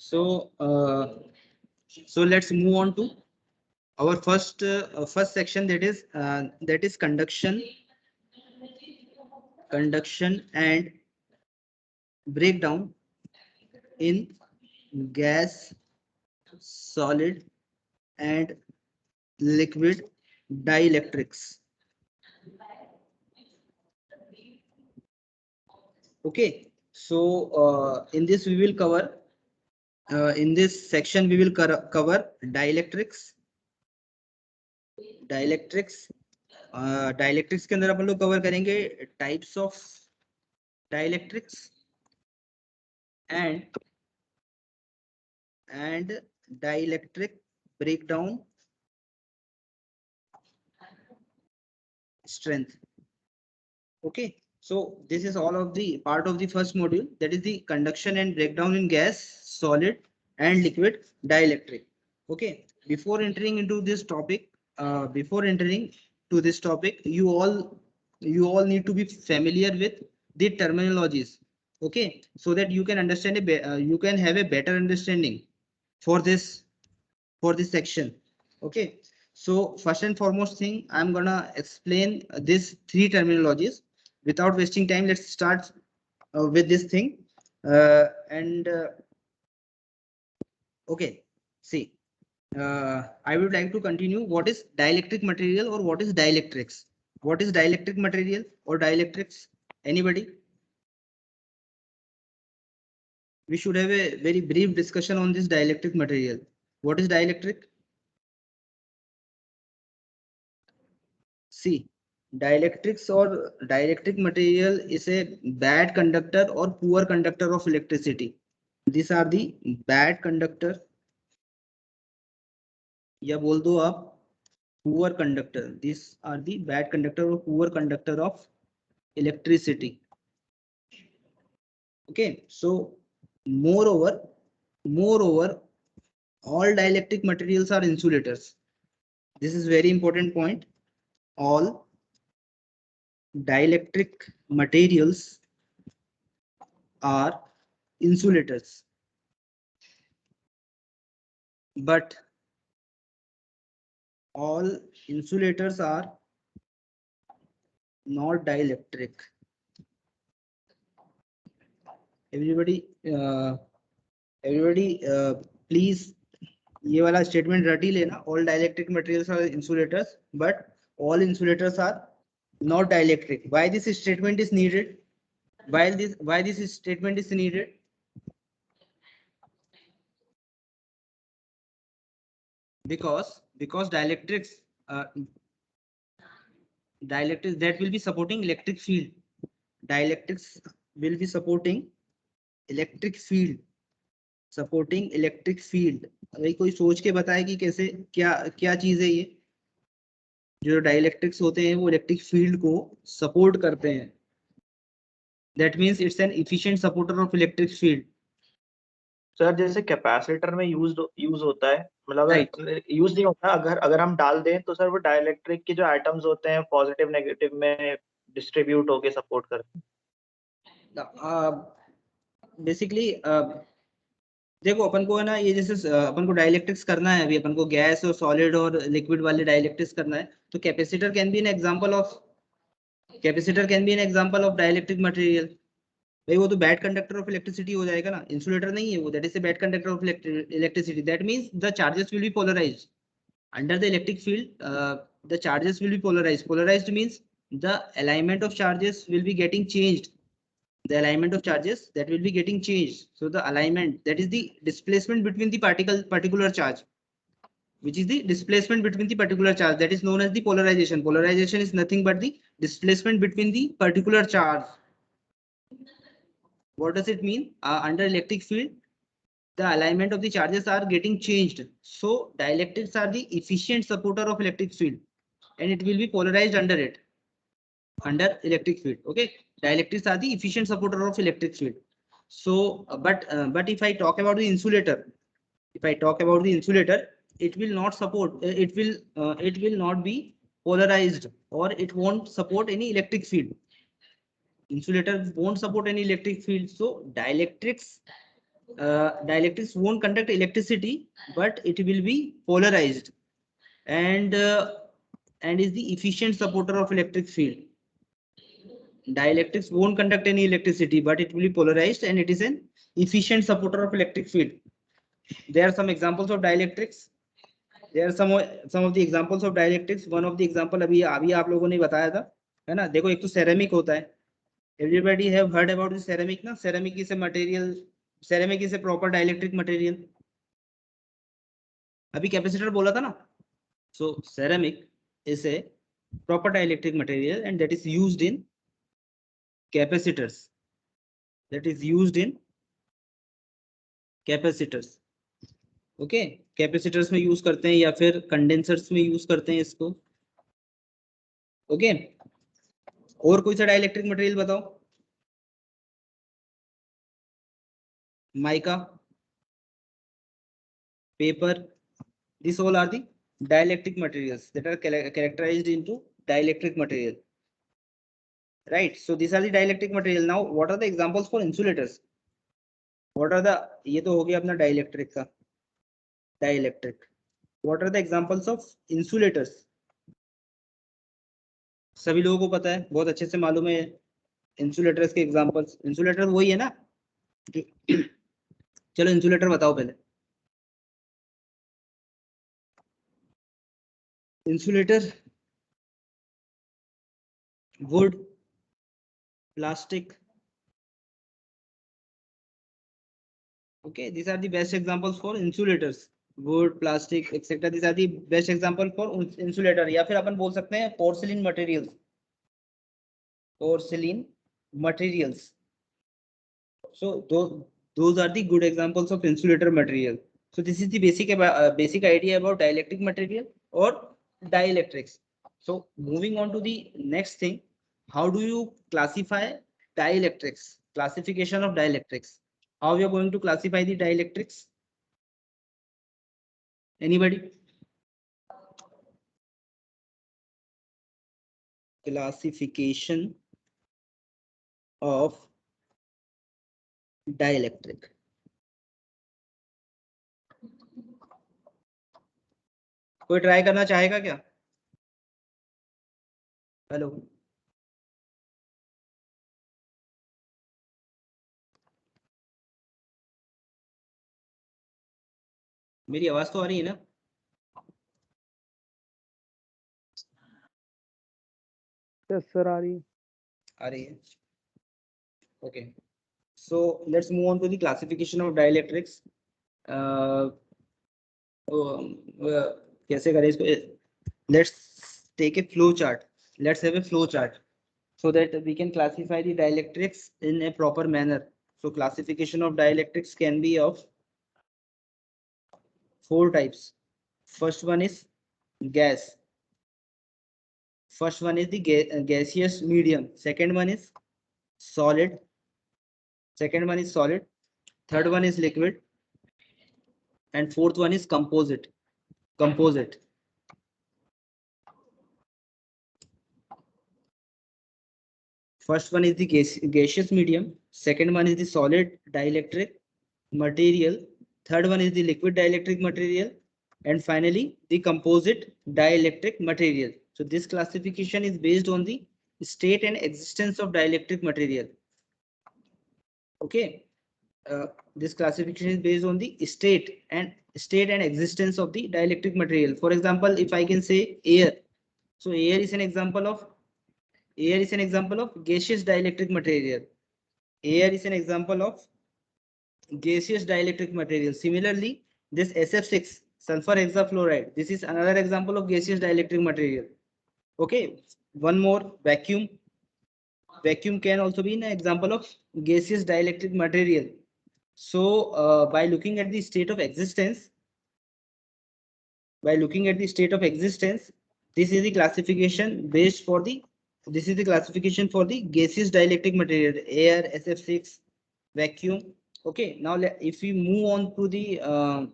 So let's move on to our first section, that is conduction and breakdown in gas, solid and liquid dielectrics. Okay, so in this we will cover in this section we will cover dielectrics. Dielectrics के अंदर अपन लोग cover करेंगे types of dielectrics and dielectric breakdown strength. Okay, so this is all of the part of the first module, that is the conduction and breakdown in gas, solid and liquid dielectric. Okay, before entering into this topic, you all need to be familiar with the terminologies. Okay, so that you can understand you can have a better understanding for this section. Okay, so first and foremost thing, I'm gonna explain these three terminologies. Without wasting time, let's start with this thing. And okay, see, I would like to continue. What is dielectric material or what is dielectrics? What is dielectric material or dielectrics? Anybody? We should have a very brief discussion on this dielectric material. What is dielectric? See, dielectrics or dielectric material is a bad conductor or poor conductor of electricity. These are the bad conductor, या बोल दो आप poor conductor. These are the bad conductor or poor conductor of electricity. Okay, so moreover, all dielectric materials are insulators. This is very important point. All dielectric materials are insulators, but all insulators are not dielectric. Everybody please ये वाला statement रट ही लेना. All dielectric materials are insulators, but all insulators are not dielectric. Why this statement is needed? Why this statement is needed? Because dielectrics that will be supporting electric field. Dielectrics will be supporting electric field. अगर कोई सोच के बताए कि कैसे क्या चीज है ये, जो डाइलेक्ट्रिक्स होते हैं वो इलेक्ट्रिक फील्ड को सपोर्ट करते हैं. That means it's an efficient supporter of electric field. Sir जैसे कैपेसिटर में यूज होता है, मतलब यूज नहीं होता, अगर हम डाल दें तो सर वो डाइलेक्ट्रिक के जो एटम्स होते हैं पॉजिटिव नेगेटिव में डिस्ट्रीब्यूट होके सपोर्ट करते हैं. बेसिकली देखो अपन को है ना, ये जैसे अपन को डाइलेक्ट्रिक्स करना है, अभी अपन को गैस और सॉलिड और लिक्विड वाले डाइलेक्ट्रिक्स करना है, तो capacitor can be an example of dielectric material. भाई वो तो बैड कंडक्टर ऑफ इलेक्ट्रिसिटी हो जाएगा ना, इंसुलेटर नहीं है वो. That is a bad conductor of electricity. That means the charges will be polarised under the electric field. The charges will be polarised means the alignment of charges will be getting changed. The alignment of charges that will be getting changed. So the alignment, that is the displacement between the particular charge, which is the displacement between the particular charge, that is known as the polarization. Polarization is nothing but the displacement between the particular charge. What does it mean? Under electric field, the alignment of the charges are getting changed. So dielectrics are the efficient supporter of electric field, and it will be polarized under electric field. Okay, dielectrics are the efficient supporter of electric field. So but if I talk about the insulator, it will not support, it will not be polarized, or it won't support any electric field. Insulator won't support any electric field. So dielectrics dielectrics won't conduct electricity, but it will be polarized, and is the efficient supporter of electric field. Dielectrics won't conduct any electricity, but it will be polarized, and it is an efficient supporter of electric field. There are some examples of dielectrics. There are some of the examples of dielectrics. One of the example अभी आप लोगों ने बताया था, है ना? देखो, एक तो ceramic होता है. Everybody have heard about the ceramic ना? Ceramic is a material. Ceramic is a proper dielectric material. अभी कैपेसिटर बोला था ना? So ceramic is a proper dielectric material, and that is used in capacitors. That is used in capacitors. Okay, capacitors में use करते हैं या फिर condensers में यूज करते हैं इसको. ओके, और कोई सा डाइलेक्ट्रिक मटेरियल बताओ. Mica, paper, this all are the dielectric materials that are characterized into dielectric material, right? So these are the dielectric material. Now what are the examples for insulators? What are the, ये तो हो गया अपना dielectric का. Dielectric, what are the examples of insulators? सभी लोगों को पता है, बहुत अच्छे से मालूम है इंसुलेटर्स के एग्जांपल्स. इंसुलेटर वही है ना? चलो इंसुलेटर बताओ पहले. Insulator, wood, plastic. Okay, these are the best examples for insulators. Wood, plastic, etc. These are the best example for insulator. या फिर अपन बोल सकते हैं porcelain materials. Porcelain materials. So those are the good examples of insulator material. So this is the basic idea about dielectric material or dielectrics. So moving on to the next thing, how do you classify dielectrics? Classification of dielectrics. How we are going to classify the dielectrics? Anybody? Classification of dielectric. कोई try करना चाहेगा क्या? Hello, मेरी आवाज तो आ रही है ना? यस सर, आ रही है. आ रही है. Okay, so let's move on to the classification of dielectrics. कैसे करें इसको? Let's take a flow chart. Let's have a flow chart so that we can classify the dielectrics in a proper manner. So classification of dielectrics can be of 4 types. First one is gas. First one is the gaseous medium. Second one is solid. Second one is solid. Third one is liquid. And fourth one is composite. First one is the gaseous medium. Second one is the solid dielectric material. Third one is the liquid dielectric material. And finally, the composite dielectric material. So this classification is based on the state and existence of dielectric material. Okay. This classification is based on the state and existence of the dielectric material. For example, if I can say air, so air is an example of gaseous dielectric material. Air is an example of gaseous dielectric material. Similarly, this SF6, sulfur hexafluoride, this is another example of gaseous dielectric material. Okay, one more, vacuum. Vacuum can also be an example of gaseous dielectric material. So by looking at the state of existence, this is the classification based for the, this is the classification for the gaseous dielectric material, air, SF6, vacuum. Okay, now if we move on to the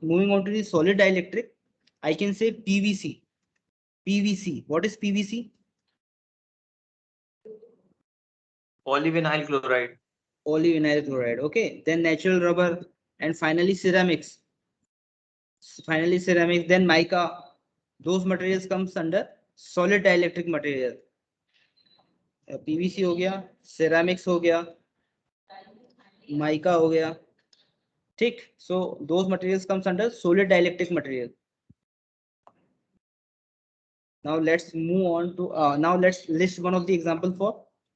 moving on to the solid dielectric, I can say PVC. PVC, what is PVC? Polyvinyl chloride. Polyvinyl chloride. Okay, then natural rubber and finally ceramics. Then mica. Those materials comes under solid dielectric material. PVC हो गया, ceramics हो गया, mica हो गया, ठीक. So those materials comes under solid dielectric material. Now let's move on to now let's list one of the example for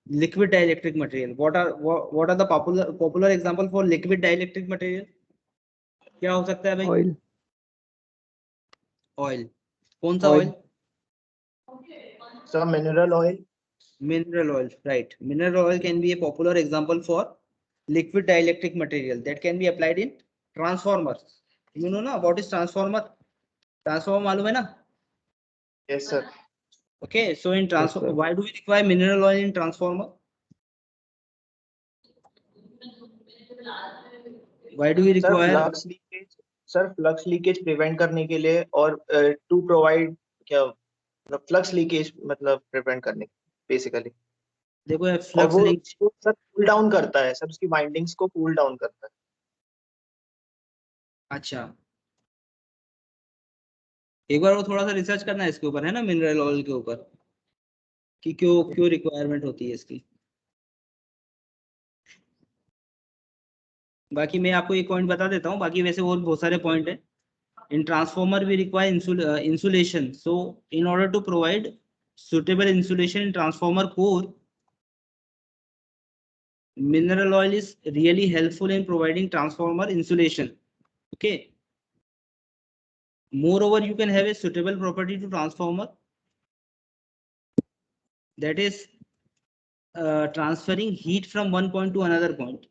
liquid dielectric material. What are the popular example for liquid dielectric material? क्या हो सकता है भाई? Oil. Oil. कौन सा Oil. oil? Sir, mineral oil. Mineral oil, right. Mineral oil can be a popular example for liquid dielectric material that can be applied in transformers. You know na what is transformer? Transformer मालूम है ना? Yes, sir. Okay, so in transformer, sir. why do we require mineral oil in transformer? Why do we Sir, require? flux leakage. Sir, flux leakage prevent करने के लिए और to provide क्या flux leakage मतलब prevent करने basically. देखो और flux वो लिंक सर कूल डाउन करता है, सब उसकी वाइंडिंग्स को कूल डाउन करता है. अच्छा, एक बार वो थोड़ा सा रिसर्च करना है इसके ऊपर, है ना, मिनरल ऑयल के ऊपर कि क्यों क्यों रिक्वायरमेंट होती है इसकी. बाकी मैं आपको एक पॉइंट बता देता हूँ, बाकी वैसे और बहुत सारे पॉइंट है. In transformer we require insulation. So in order to provide suitable insulation in transformer core, mineral oil is really helpful in providing transformer insulation. Okay. Moreover, you can have a suitable property to transformer, that is transferring heat from one point to another point.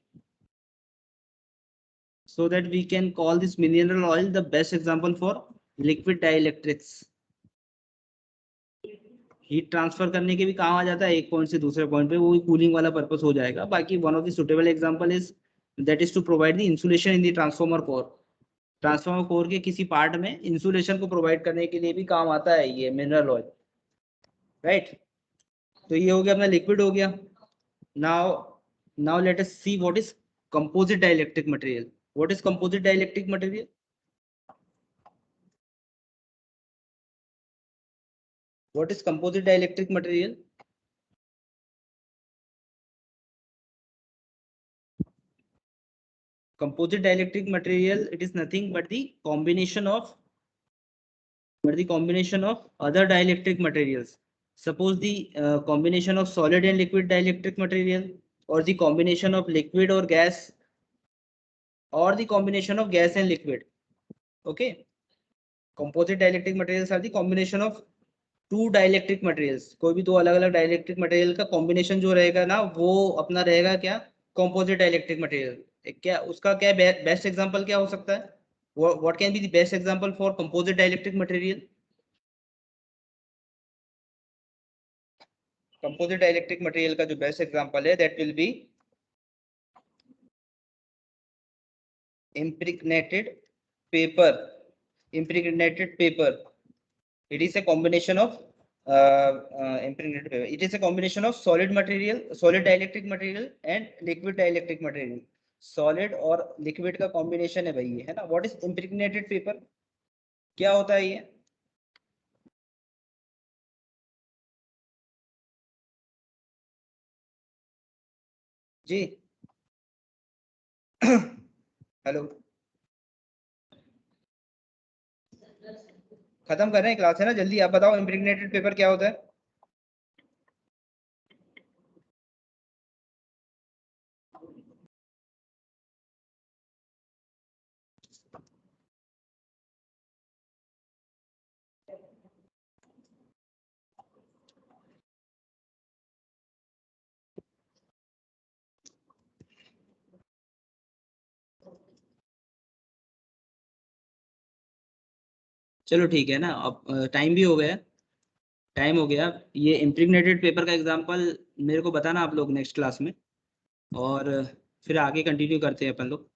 So that we can call this mineral oil the best example for liquid dielectrics. Heat transfer करने के भी काम आ जाता है, एक point से दूसरे point पे, वो कूलिंग वाला पर्पस हो जाएगा. बाकी one of the suitable example is that is to provide the insulation in the transformer core. Transformer core के किसी पार्ट में इंसुलेशन को प्रोवाइड करने के लिए भी काम आता है ये मिनरल ऑयल, राइट. तो ये हो गया अपना लिक्विड हो गया. Now let us see what is composite dielectric material. What is composite dielectric material? What is composite dielectric material? Composite dielectric material, it is nothing but the combination of other dielectric materials. Suppose the combination of solid and liquid dielectric material, or the combination of liquid or gas, or the combination of gas and liquid. Okay. Composite dielectric materials are the combination of two dielectric materials. कोई भी दो अलग अलग dielectric material का combination जो रहेगा ना, वो अपना रहेगा क्या? Composite dielectric material. क्या उसका क्या बेस्ट एग्जांपल क्या हो सकता है? What can be the best example for composite dielectric material? Composite dielectric material का जो बेस्ट एग्जांपल है, that will be impregnated paper. Impregnated paper. It is a combination of impregnated paper. It is a combination of solid material, solid dielectric material and liquid dielectric material. Solid और liquid का combination है भाई ये, है ना. What is impregnated paper? क्या होता है ये? जी हेलो, खत्म कर रहे हैं क्लास, है ना. जल्दी आप बताओ impregnated paper क्या होता है? चलो ठीक है ना, अब टाइम भी हो गया. टाइम हो गया. ये इम्प्रिग्नेटेड पेपर का एग्जांपल मेरे को बताना आप लोग नेक्स्ट क्लास में, और फिर आगे कंटिन्यू करते हैं अपन लोग.